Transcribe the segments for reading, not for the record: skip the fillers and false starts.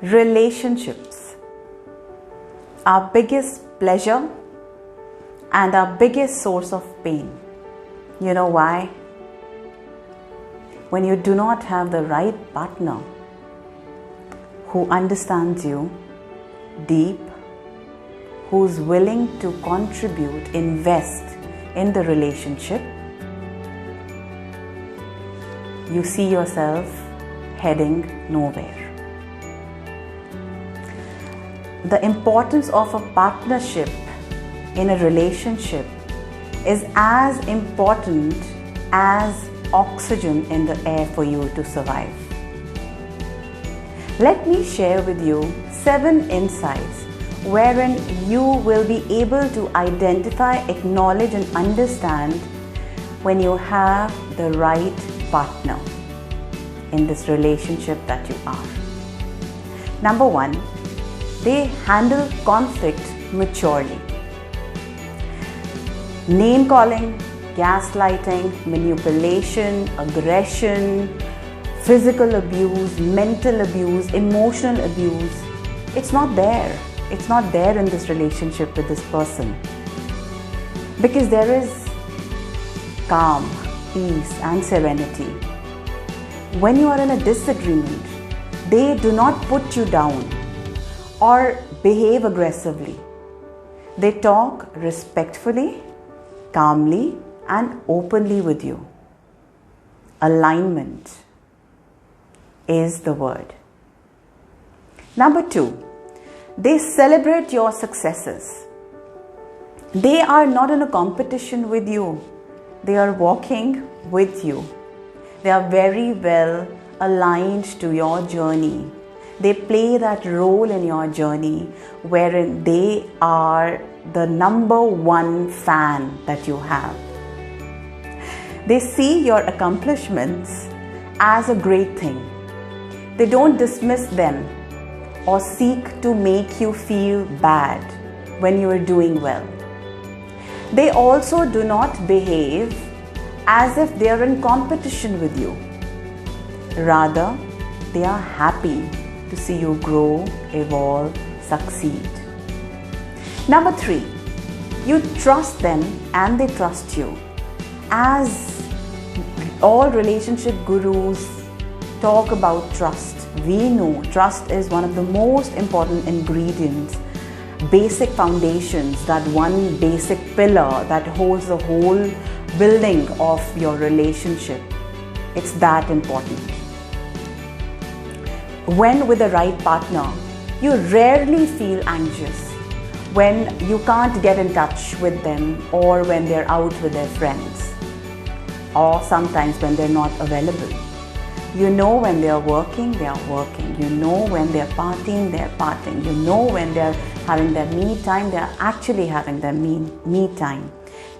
Relationships, our biggest pleasure and our biggest source of pain. You know why? When you do not have the right partner who understands you deep, who's willing to contribute, invest in the relationship, you see yourself heading nowhere. The importance of a partnership in a relationship is as important as oxygen in the air for you to survive. Let me share with you 7 insights wherein you will be able to identify, acknowledge and understand when you have the right partner in this relationship that you are. Number 1, they handle conflict maturely. Name calling, gaslighting, manipulation, aggression, physical abuse, mental abuse, emotional abuse, it's not there. It's not there in this relationship with this person. Because there is calm, peace and serenity. When you are in a disagreement, they do not put you down or behave aggressively. They talk respectfully, calmly and openly with you. Alignment is the word. Number 2, they celebrate your successes. They are not in a competition with you. They are walking with you. They are very well aligned to your journey. They play that role in your journey wherein they are the number 1 fan that you have. They see your accomplishments as a great thing. They don't dismiss them or seek to make you feel bad when you are doing well. They also do not behave as if they are in competition with you. Rather, they are happy to see you grow, evolve, succeed. Number 3, you trust them and they trust you. As all relationship gurus talk about trust, we know trust is one of the most important ingredients, basic foundations, that one basic pillar that holds the whole building of your relationship. It's that important. When with the right partner, you rarely feel anxious when you can't get in touch with them or when they're out with their friends or sometimes when they're not available. You know when they're working, they are working. You know when they're partying, they're partying. You know when they're having their me time, they're actually having their me time.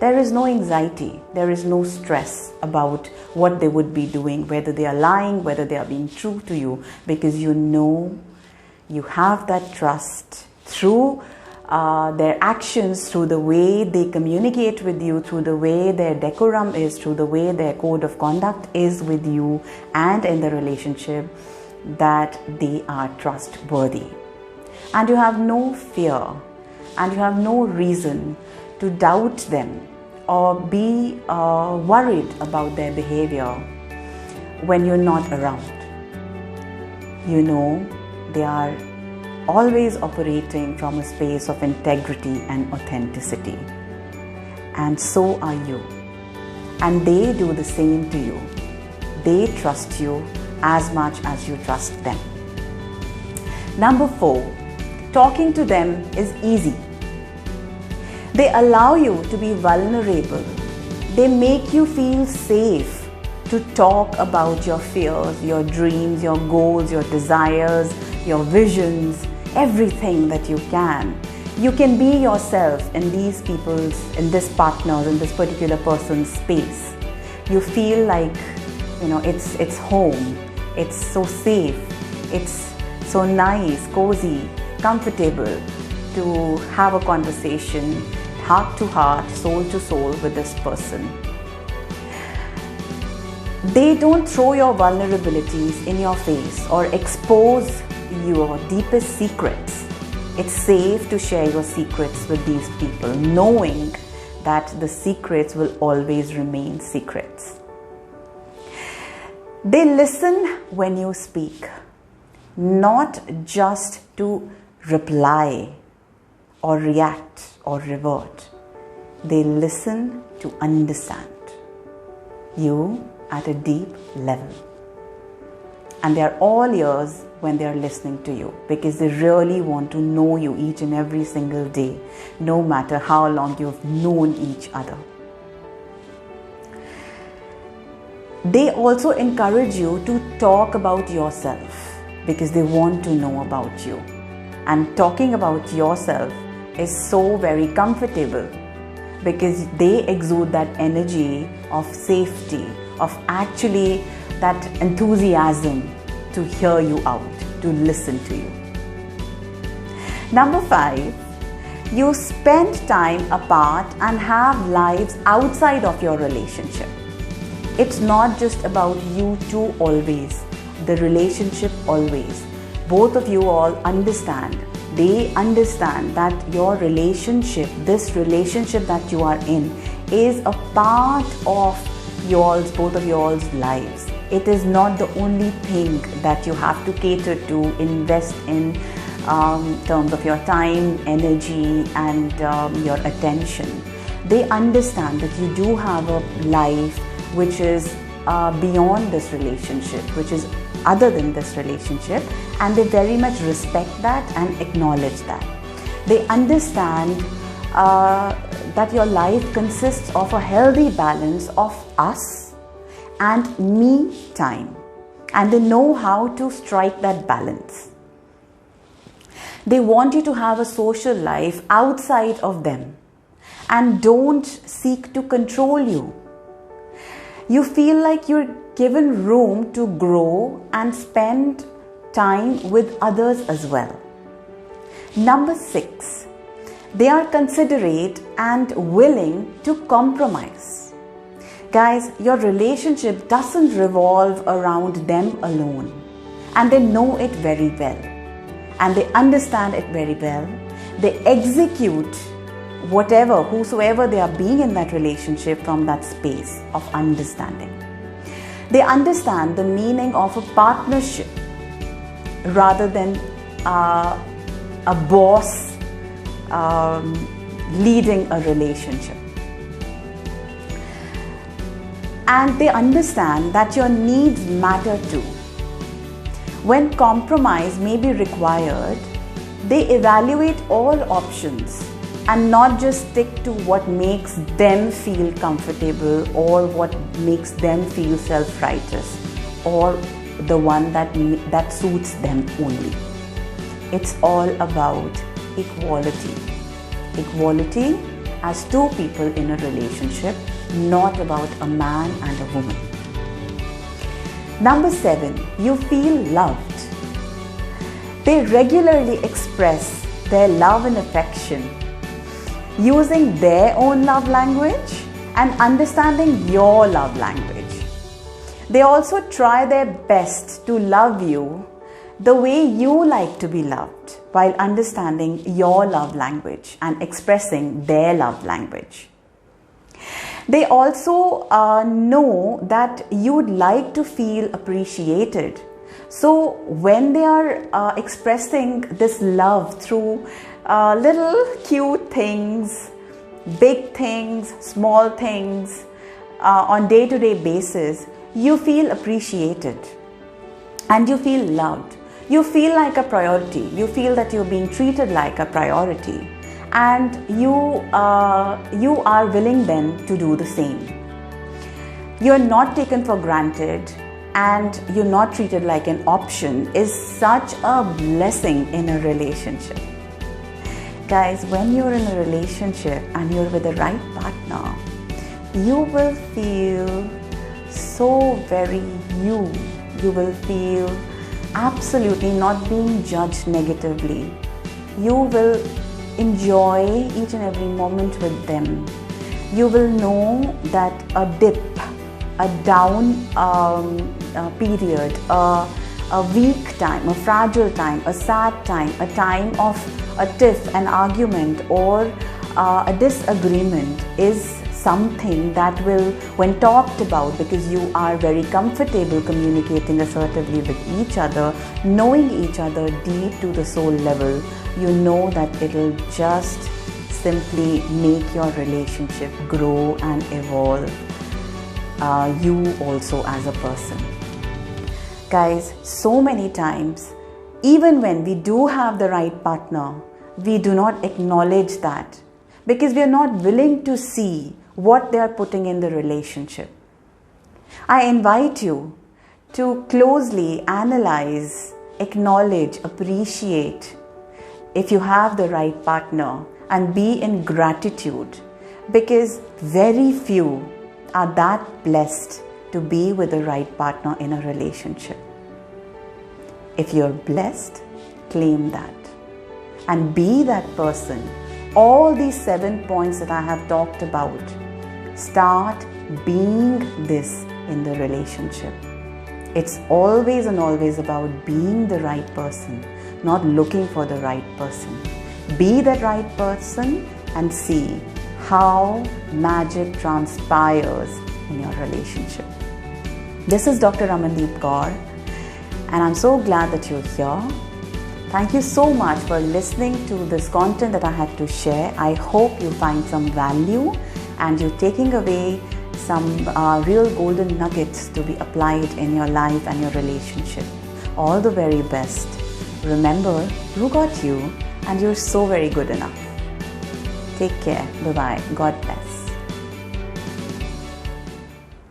There is no anxiety, there is no stress about what they would be doing, whether they are lying, whether they are being true to you, because you know you have that trust through their actions, through the way they communicate with you, through the way their decorum is, through the way their code of conduct is with you and in the relationship, that they are trustworthy. And you have no fear and you have no reason to doubt them or be worried about their behavior when you're not around. You know they are always operating from a space of integrity and authenticity. And so are you. And they do the same to you. They trust you as much as you trust them. Number 4, talking to them is easy. They allow you to be vulnerable. They make you feel safe to talk about your fears, your dreams, your goals, your desires, your visions, everything that you can. You can be yourself in these people's, in this partner's, in this particular person's space. You feel like, it's home. It's so safe. It's so nice, cozy, comfortable to have a conversation, heart to heart, soul to soul with this person. They don't throw your vulnerabilities in your face or expose your deepest secrets, it's safe to share your secrets with these people, knowing that the secrets will always remain secrets. They listen when you speak, not just to reply or react or revert. They listen to understand you at a deep level. And they are all ears when they are listening to you, because they really want to know you each and every single day, no matter how long you've known each other. They also encourage you to talk about yourself, because they want to know about you. And talking about yourself is so very comfortable, because they exude that energy of safety, of actually that enthusiasm to hear you out, to listen to you. Number 5, you spend time apart and have lives outside of your relationship. It's not just about you two always, the relationship always. Both of you all understand. They understand that your relationship, this relationship that you are in, is a part of both of yours lives. It is not the only thing that you have to cater to, invest in terms of your time, energy, and your attention. They understand that you do have a life which is beyond this relationship, which is other than this relationship, and they very much respect that and acknowledge that. They understand that your life consists of a healthy balance of us and me time, and they know how to strike that balance. They want you to have a social life outside of them and don't seek to control you. You feel like you're given room to grow and spend time with others as well. Number 6, they are considerate and willing to compromise. Guys, your relationship doesn't revolve around them alone, and they know it very well, and they understand it very well. They execute whosoever they are being in that relationship from that space of understanding. They understand the meaning of a partnership rather than a boss leading a relationship. And they understand that your needs matter too. When compromise may be required, they evaluate all options and not just stick to what makes them feel comfortable or what makes them feel self-righteous or the one that suits them only. It's all about equality. Equality as two people in a relationship, not about a man and a woman. Number 7, you feel loved. They regularly express their love and affection using their own love language and understanding your love language. They also try their best to love you the way you like to be loved, while understanding your love language and expressing their love language. They also know that you would like to feel appreciated. So when they are expressing this love through little cute things, big things, small things, on day-to-day basis, you feel appreciated and you feel loved. You feel like a priority. You feel that you're being treated like a priority, and you are willing then to do the same. You're not taken for granted and you're not treated like an option is such a blessing in a relationship. Guys, when you're in a relationship and you're with the right partner, you will feel so very you. You will feel absolutely not being judged negatively. You will enjoy each and every moment with them. You will know that a dip, a down period, a a weak time, a fragile time, a sad time, a time of a tiff, an argument, or a disagreement is something that will, when talked about, because you are very comfortable communicating assertively with each other, knowing each other deep to the soul level, you know that it'll just simply make your relationship grow and evolve, you also as a person. Guys, so many times, even when we do have the right partner, we do not acknowledge that because we are not willing to see what they are putting in the relationship. I invite you to closely analyze, acknowledge, appreciate if you have the right partner, and be in gratitude, because very few are that blessed to be with the right partner in a relationship. If you're blessed, claim that and be that person. All these 7 points that I have talked about, start being this in the relationship. It's always and always about being the right person, not looking for the right person. Be that right person and see how magic transpires in your relationship. This is Dr. Amandeep Kaur, and I'm so glad that you're here. Thank you so much for listening to this content that I had to share. I hope you find some value and you're taking away some real golden nuggets to be applied in your life and your relationship. All the very best. Remember, you got you and you're so very good enough. Take care. Bye-bye. God bless.